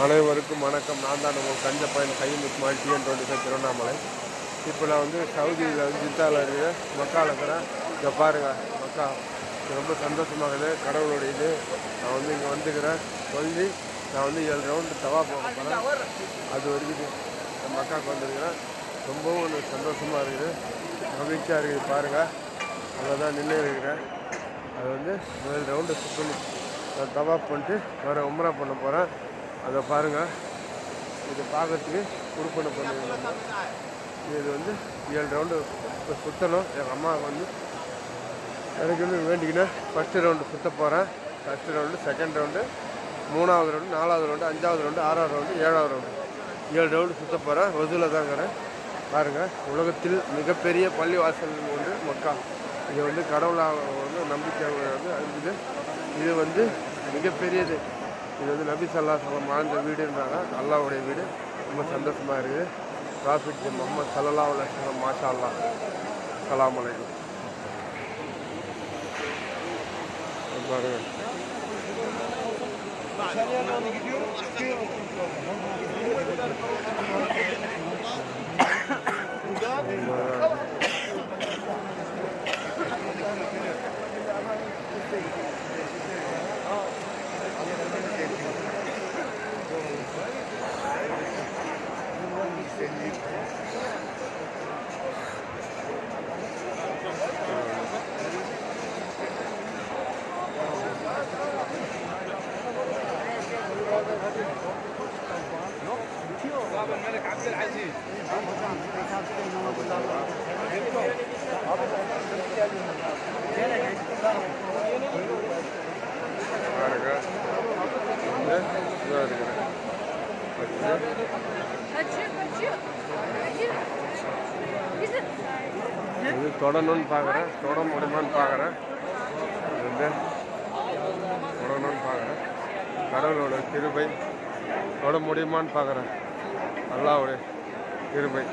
அனைவருக்கும் வணக்கம். நான் தான் உங்கள் கஞ்சப்பயன் கையில் இஸ்மாயில் TN25 திருவண்ணாமலை. இப்போ நான் வந்து சவுதியில் வந்து ஜித்தாவில் இருக்கிற மக்காவில் இருக்கிறேன். இங்கே பாருங்கள் மக்கா ரொம்ப சந்தோஷமாகுது. கடவுளோட இது நான் வந்து இங்கே வந்துக்கிறேன் சொல்லி நான் வந்து 7 ரவுண்டு தவா போக போகிறேன். அது வரைக்கும் மக்காவுக்கு வந்துருக்கிறேன். ரொம்பவும் எனக்கு சந்தோஷமாக இருக்குது, மகிழ்ச்சியாக இருக்குது. பாருங்கள் அங்கே தான் நின்று இருக்கிறேன். அது வந்து 7 ரவுண்டு சுற்றணும். நான் தவா பண்ணிட்டு வேறு உம்ரா பண்ண போகிறேன். அதை பாருங்கள். இது பார்க்கறதுக்கு குறுப்பணை பண்ணுங்க. இது வந்து 7 ரவுண்டு இப்போ சுற்றணும். எங்கள் அம்மாவுக்கு வந்து எனக்கு வந்து வேண்டிக்கினேன். ஃபஸ்ட்டு ரவுண்டு சுற்ற போகிறேன். ஃபஸ்ட்டு ரவுண்டு, செகண்ட் ரவுண்டு, 3வது ரவுண்டு, 4வது ரவுண்டு, 5வது ரவுண்டு, 6வது ரவுண்டு, 7வது ரவுண்டு 7 ரவுண்டு சுற்ற போகிறேன். வசூலில் தான் இருக்கிறேன். பாருங்கள், உலகத்தில் மிகப்பெரிய பள்ளிவாசல் வந்து மக்கா. இது வந்து கடவுளாக வந்து நம்பிக்கை வந்து இருக்குது. இது வந்து மிகப்பெரியது. இது வந்து நபி ஸல்லல்லாஹு அலைஹி வஸல்லம் வாழ்ந்த வீடுன்றாங்க. அல்லாஹ்வுடைய வீடு. ரொம்ப சந்தோஷமாக இருக்குது. ப்ராஃபிட் முஹம்மது ஸல்லல்லாஹு அலைஹி வஸல்லம் மாஷா அல்லாஹ். அஸ்ஸலாமு அலைக்கும். பாருங்கள் الملك عبد العزيز இது தொடணும்னு பார்க்குறேன். தொட முடியுமான்னு பார்க்குறேன். இது வந்து தொடணும்னு பார்க்குறேன். கடவுளோட கிருபை தொட முடியுமான்னு பார்க்குறேன். அல்லாஹ்வுடைய கிருபை.